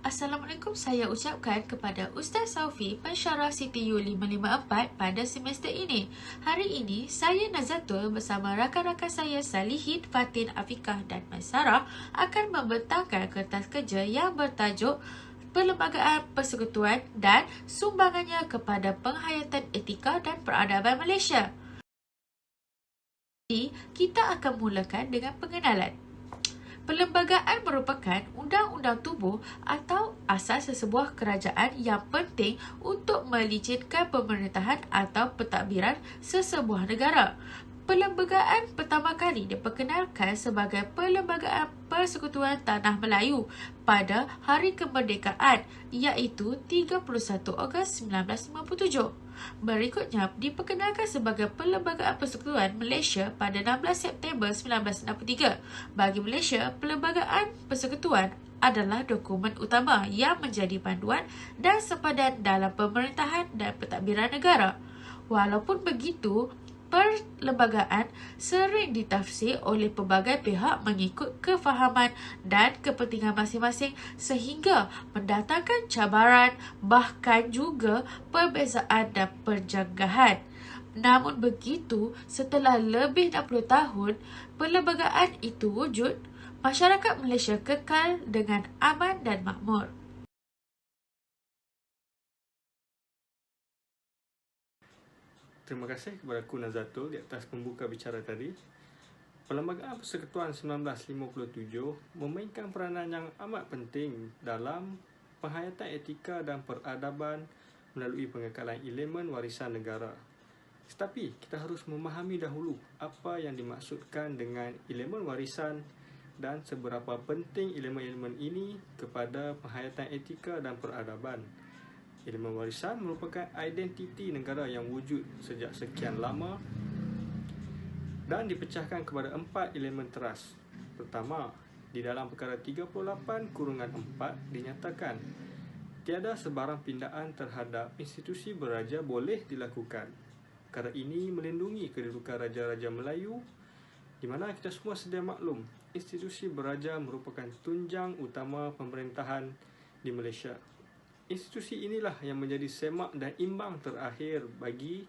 Assalamualaikum, saya ucapkan kepada Ustaz Saufi, pensyarah CTU 554 pada semester ini. Hari ini, saya Nazatul bersama rakan-rakan saya Salihin, Fatin, Afikah dan Maisarah akan membentangkan kertas kerja yang bertajuk Perlembagaan Persekutuan dan Sumbangannya kepada Penghayatan Etika dan Peradaban Malaysia. Jadi, kita akan mulakan dengan pengenalan. Perlembagaan merupakan undang-undang tubuh atau asas sesebuah kerajaan yang penting untuk melicinkan pemerintahan atau pentadbiran sesebuah negara. Perlembagaan pertama kali diperkenalkan sebagai Perlembagaan Persekutuan Tanah Melayu pada Hari Kemerdekaan iaitu 31 Ogos 1957. Berikutnya diperkenalkan sebagai Perlembagaan Persekutuan Malaysia pada 16 September 1963. Bagi Malaysia, Perlembagaan Persekutuan adalah dokumen utama yang menjadi panduan dan sepadan dalam pemerintahan dan pentadbiran negara. Walaupun begitu, perlembagaan sering ditafsir oleh pelbagai pihak mengikut kefahaman dan kepentingan masing-masing sehingga mendatangkan cabaran, bahkan juga perbezaan dan perjanggahan. Namun begitu, setelah lebih 60 tahun perlembagaan itu wujud, masyarakat Malaysia kekal dengan aman dan makmur. Terima kasih kepada Ku Nazatul di atas pembuka bicara tadi. Perlembagaan Persekutuan 1957 memainkan peranan yang amat penting dalam penghayatan etika dan peradaban melalui pengekalan elemen warisan negara. Tetapi kita harus memahami dahulu apa yang dimaksudkan dengan elemen warisan dan seberapa penting elemen-elemen ini kepada penghayatan etika dan peradaban. Elemen warisan merupakan identiti negara yang wujud sejak sekian lama dan dipecahkan kepada 4 elemen teras. Pertama, di dalam perkara 38/4 dinyatakan tiada sebarang pindaan terhadap institusi beraja boleh dilakukan. Perkara ini melindungi kedudukan Raja-Raja Melayu di mana kita semua sedia maklum institusi beraja merupakan tunjang utama pemerintahan di Malaysia. Institusi inilah yang menjadi semak dan imbang terakhir bagi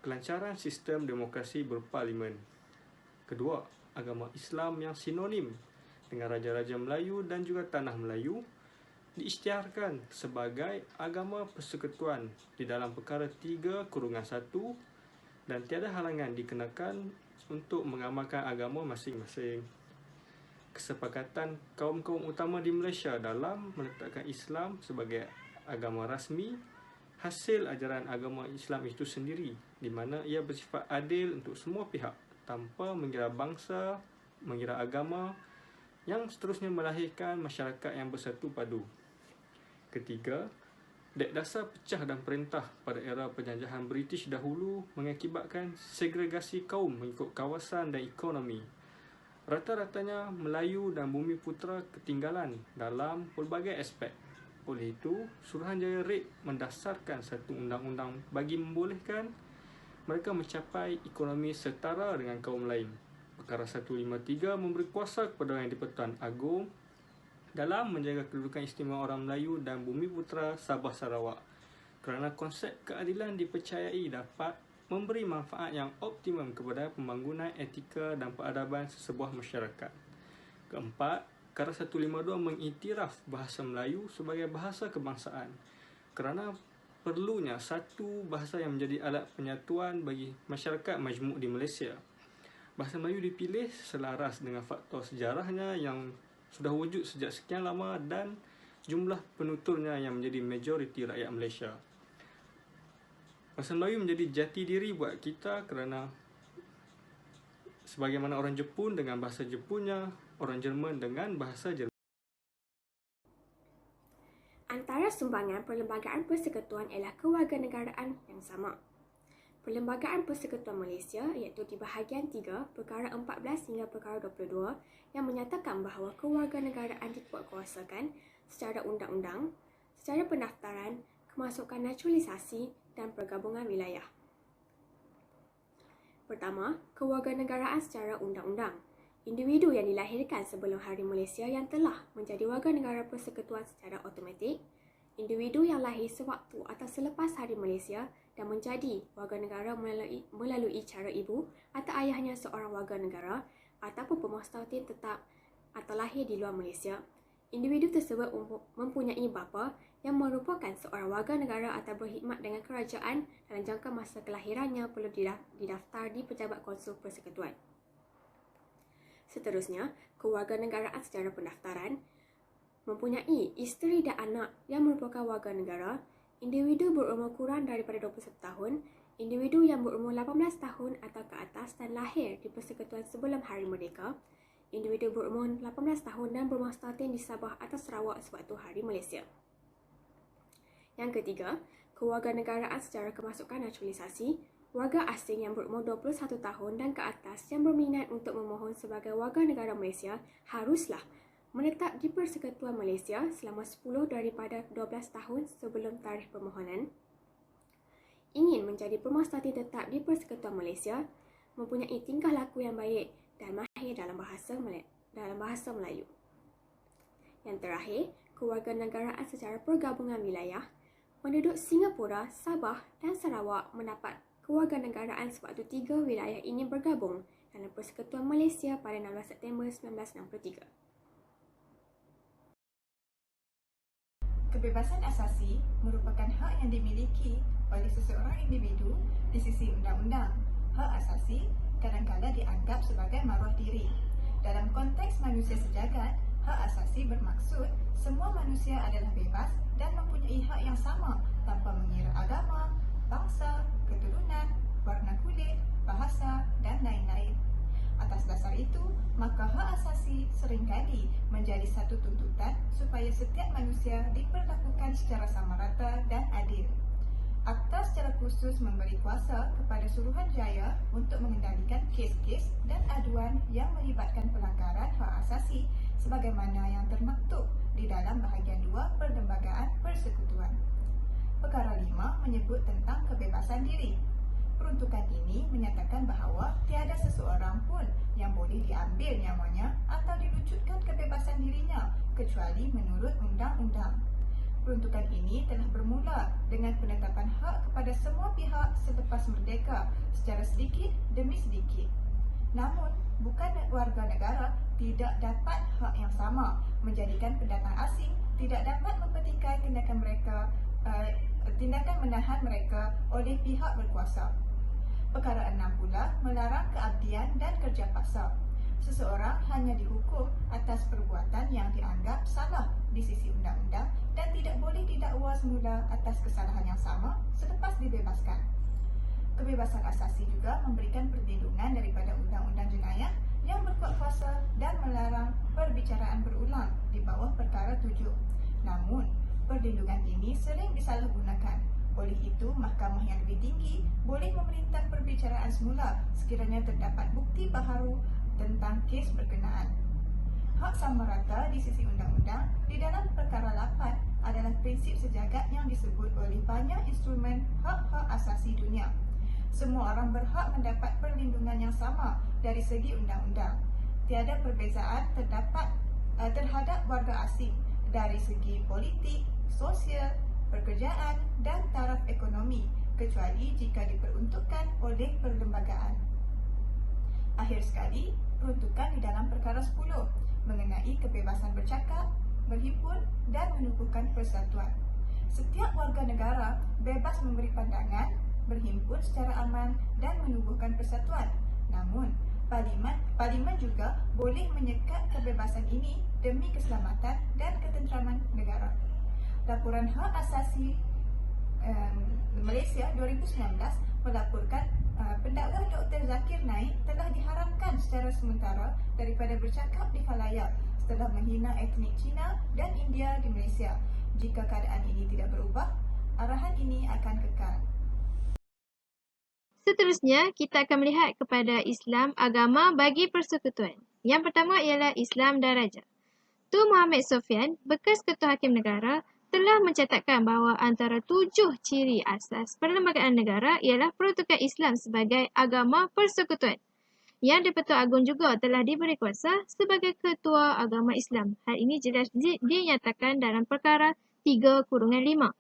kelancaran sistem demokrasi berparlimen. Kedua, agama Islam yang sinonim dengan Raja-Raja Melayu dan juga Tanah Melayu diisytiharkan sebagai agama persekutuan di dalam perkara 3/1 dan tiada halangan dikenakan untuk mengamalkan agama masing-masing. Kesepakatan kaum-kaum utama di Malaysia dalam meletakkan Islam sebagai agama rasmi hasil ajaran agama Islam itu sendiri, di mana ia bersifat adil untuk semua pihak tanpa mengira bangsa, mengira agama, yang seterusnya melahirkan masyarakat yang bersatu padu. Ketiga, Dek Dasar pecah dan perintah pada era penjajahan British dahulu mengakibatkan segregasi kaum mengikut kawasan dan ekonomi. Rata-ratanya Melayu dan Bumiputera ketinggalan dalam pelbagai aspek. Oleh itu, Suruhanjaya Red mendasarkan satu undang-undang bagi membolehkan mereka mencapai ekonomi setara dengan kaum lain. Perkara 153 memberi kuasa kepada Yang di-Pertuan Agong dalam menjaga kedudukan istimewa orang Melayu dan Bumiputera Sabah Sarawak kerana konsep keadilan dipercayai dapat memberi manfaat yang optimum kepada pembangunan etika dan peradaban sesebuah masyarakat. Keempat, Perkara 152 mengiktiraf bahasa Melayu sebagai bahasa kebangsaan kerana perlunya satu bahasa yang menjadi alat penyatuan bagi masyarakat majmuk di Malaysia. Bahasa Melayu dipilih selaras dengan faktor sejarahnya yang sudah wujud sejak sekian lama dan jumlah penuturnya yang menjadi majoriti rakyat Malaysia. Bahasa Melayu menjadi jati diri buat kita kerana sebagaimana orang Jepun dengan bahasa Jepunnya, orang Jerman dengan bahasa Jerman. Antara sumbangan Perlembagaan Persekutuan ialah kewarganegaraan yang sama. Perlembagaan Persekutuan Malaysia iaitu di bahagian 3, perkara 14 hingga perkara 22 yang menyatakan bahawa kewarganegaraan dikuatkuasakan secara undang-undang, secara pendaftaran, kemasukan naturalisasi dan pergabungan wilayah. Pertama, kewarganegaraan secara undang-undang. Individu yang dilahirkan sebelum Hari Malaysia yang telah menjadi warga negara persekutuan secara automatik, individu yang lahir sewaktu atau selepas Hari Malaysia dan menjadi warga negara melalui cara ibu atau ayahnya seorang warga negara ataupun pemustatin tetap atau lahir di luar Malaysia. Individu tersebut mempunyai bapa yang merupakan seorang warga negara atau berkhidmat dengan kerajaan dalam jangka masa kelahirannya perlu didaftar di Pejabat Konsul Persekutuan. Seterusnya, kewarganegaraan secara pendaftaran mempunyai isteri dan anak yang merupakan warga negara, individu berumur kurang daripada 21 tahun, individu yang berumur 18 tahun atau ke atas dan lahir di persekutuan sebelum Hari Merdeka, individu berumur 18 tahun dan bermustatin di Sabah atau Sarawak sewaktu Hari Malaysia. Yang ketiga, kewarganegaraan secara kemasukan naturalisasi, warga asing yang berumur 21 tahun dan ke atas yang berminat untuk memohon sebagai warga negara Malaysia haruslah menetap di Persekutuan Malaysia selama 10 daripada 12 tahun sebelum tarikh permohonan. Ingin menjadi pemustatin tetap di Persekutuan Malaysia, mempunyai tingkah laku yang baik dan mahir dalam bahasa Melayu. Yang terakhir, kewarganegaraan secara pergabungan wilayah, penduduk Singapura, Sabah dan Sarawak mendapat kewarganegaraan sewaktu 3 wilayah ini bergabung dalam Persekutuan Malaysia pada 16 September 1963. Kebebasan asasi merupakan hak yang dimiliki oleh seseorang individu di sisi undang-undang. Hak asasi kadang-kadang dianggap sebagai maruah diri. Dalam konteks manusia sejagat, hak asasi bermaksud semua manusia adalah bebas dan mempunyai hak yang sama tanpa mengira agama, bangsa, keturunan, warna kulit, bahasa dan lain-lain. Atas dasar itu, maka hak asasi seringkali menjadi satu tuntutan supaya setiap manusia diperlakukan secara sama rata dan adil. Akta secara khusus memberi kuasa kepada Suruhanjaya untuk mengendalikan kes-kes dan aduan yang melibatkan pelanggaran hak asasi sebagaimana yang termaktub di dalam bahagian 2 Perlembagaan Persekutuan. Perkara 5 menyebut tentang kebebasan diri. Peruntukan ini menyatakan bahawa tiada seseorang pun yang boleh diambil nyawanya atau dilucutkan kebebasan dirinya kecuali menurut undang-undang. Peruntukan ini telah bermula dengan penetapan hak kepada semua pihak selepas merdeka secara sedikit demi sedikit. Namun, bukan warga negara tidak dapat hak yang sama, menjadikan pendatang asing tidak dapat mempertikai tindakan menahan mereka oleh pihak berkuasa. Perkara 6 pula melarang keabdian dan kerja paksa. Seseorang hanya dihukum atas perbuatan yang dianggap salah di sisi undang-undang dan tidak boleh didakwa semula atas kesalahan yang sama selepas dibebaskan. Kebebasan asasi juga memberikan perlindungan daripada undang-undang jenayah yang berkuat kuasa dan melarang perbicaraan berulang di bawah perkara 7. Namun, perlindungan ini sering disalahgunakan. Oleh itu, mahkamah yang lebih tinggi boleh memerintah perbicaraan semula sekiranya terdapat bukti baharu tentang kes berkenaan. Hak sama rata di sisi undang-undang di dalam perkara 8 adalah prinsip sejagat yang disebut oleh banyak instrumen hak-hak asasi dunia. Semua orang berhak mendapat perlindungan yang sama dari segi undang-undang. Tiada perbezaan terhadap warga asing dari segi politik, sosial, pekerjaan dan taraf ekonomi kecuali jika diperuntukkan oleh perlembagaan. Akhir sekali, peruntukan di dalam perkara 10 mengenai kebebasan bercakap, berhimpun dan menubuhkan persatuan. Setiap warga negara bebas memberi pandangan, berhimpun secara aman dan menubuhkan persatuan. Namun, Parlimen juga boleh menyekat kebebasan ini demi keselamatan dan ketenteraman negara. Laporan Hak Asasi Malaysia 2019 melaporkan pendakwa Dr. Zakir Naik telah diharamkan secara sementara daripada bercakap di khalayak setelah menghina etnik Cina dan India di Malaysia. Jika keadaan ini tidak berubah, arahan ini akan kekal. Seterusnya, kita akan melihat kepada Islam agama bagi persekutuan. Yang pertama ialah Islam Daraja. Tun Muhammad Sofyan, bekas Ketua Hakim Negara, telah mencatatkan bahawa antara 7 ciri asas perlembagaan negara ialah peruntukan Islam sebagai agama persekutuan. Yang di-Pertuan Agong juga telah diberi kuasa sebagai Ketua Agama Islam. Hal ini jelas dinyatakan dalam perkara 3/5.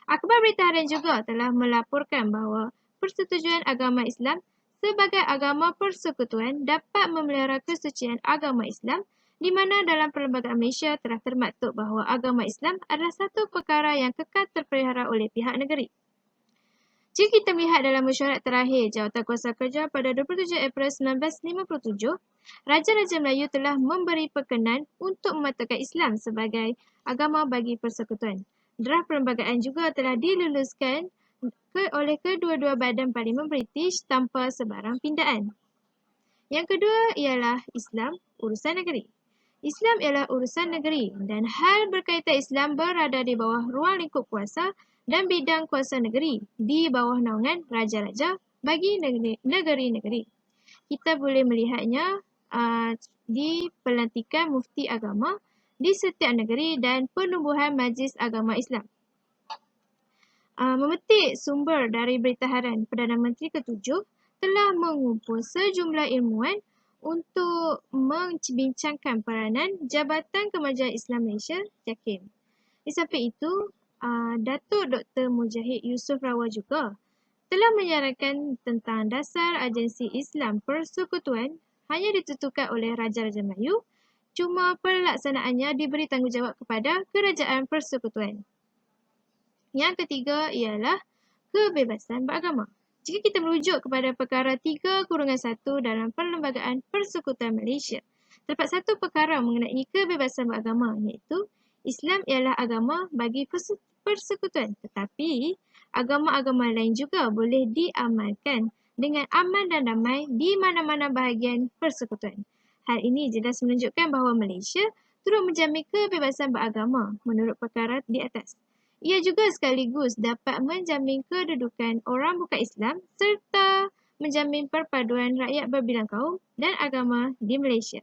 Akhbar Berita Harian juga telah melaporkan bahawa persetujuan agama Islam sebagai agama persekutuan dapat memelihara kesucian agama Islam, di mana dalam Perlembagaan Malaysia telah termaktub bahawa agama Islam adalah satu perkara yang kekal terpelihara oleh pihak negeri. Jika kita melihat dalam mesyuarat terakhir Jawatankuasa Kerja pada 27 April 1957, Raja-Raja Melayu telah memberi perkenan untuk mematakan Islam sebagai agama bagi persekutuan. Draft perlembagaan juga telah diluluskan oleh kedua-dua badan Parlimen British tanpa sebarang pindaan. Yang kedua ialah Islam, urusan negeri. Islam ialah urusan negeri dan hal berkaitan Islam berada di bawah ruang lingkup kuasa dan bidang kuasa negeri di bawah naungan raja-raja bagi negeri-negeri. Kita boleh melihatnya di pelantikan mufti agama di setiap negeri dan penumbuhan Majlis Agama Islam. Memetik sumber dari Berita Harian, Perdana Menteri ke-7 telah mengumpul sejumlah ilmuwan untuk membincangkan peranan Jabatan Kemajuan Islam Malaysia, JAKIM. Di samping itu, Datuk Dr. Mujahid Yusof Rawal juga telah menyarankan tentang dasar agensi Islam Persekutuan hanya ditentukan oleh Raja-Raja Melayu, cuma pelaksanaannya diberi tanggungjawab kepada Kerajaan Persekutuan. Yang ketiga ialah kebebasan beragama. Jika kita merujuk kepada perkara 3/1 dalam Perlembagaan Persekutuan Malaysia, terdapat satu perkara mengenai kebebasan beragama, iaitu Islam ialah agama bagi persekutuan, tetapi agama-agama lain juga boleh diamalkan dengan aman dan damai di mana-mana bahagian persekutuan. Hal ini jelas menunjukkan bahawa Malaysia turut menjamin kebebasan beragama menurut perkara di atas. Ia juga sekaligus dapat menjamin kedudukan orang bukan Islam serta menjamin perpaduan rakyat berbilang kaum dan agama di Malaysia.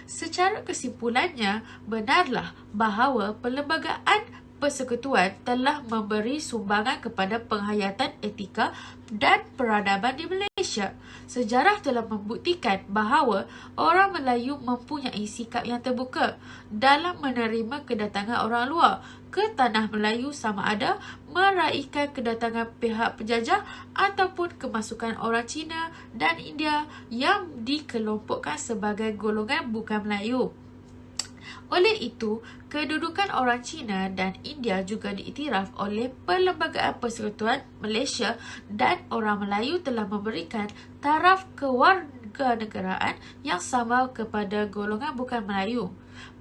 Secara kesimpulannya, benarlah bahawa Perlembagaan Persekutuan telah memberi sumbangan kepada penghayatan etika dan peradaban di Malaysia. Sejarah telah membuktikan bahawa orang Melayu mempunyai sikap yang terbuka dalam menerima kedatangan orang luar ke tanah Melayu, sama ada meraihkan kedatangan pihak penjajah ataupun kemasukan orang Cina dan India yang dikelompokkan sebagai golongan bukan Melayu. Oleh itu, kedudukan orang Cina dan India juga diiktiraf oleh Perlembagaan Persekutuan Malaysia dan orang Melayu telah memberikan taraf kewarganegaraan yang sama kepada golongan bukan Melayu.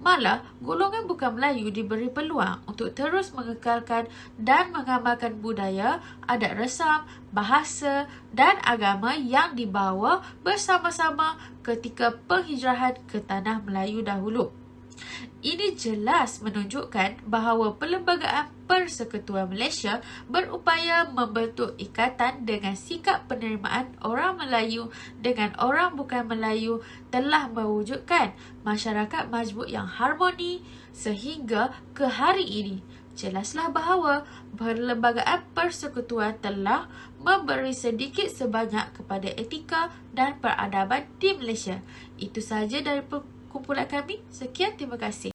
Malah, golongan bukan Melayu diberi peluang untuk terus mengekalkan dan mengamalkan budaya, adat resam, bahasa dan agama yang dibawa bersama-sama ketika penghijrahan ke tanah Melayu dahulu. Ini jelas menunjukkan bahawa Perlembagaan Persekutuan Malaysia berupaya membentuk ikatan dengan sikap penerimaan orang Melayu dengan orang bukan Melayu telah mewujudkan masyarakat majmuk yang harmoni sehingga ke hari ini. Jelaslah bahawa Perlembagaan Persekutuan telah memberi sedikit sebanyak kepada etika dan peradaban di Malaysia. Itu sahaja dari kumpulan kami. Sekian, terima kasih.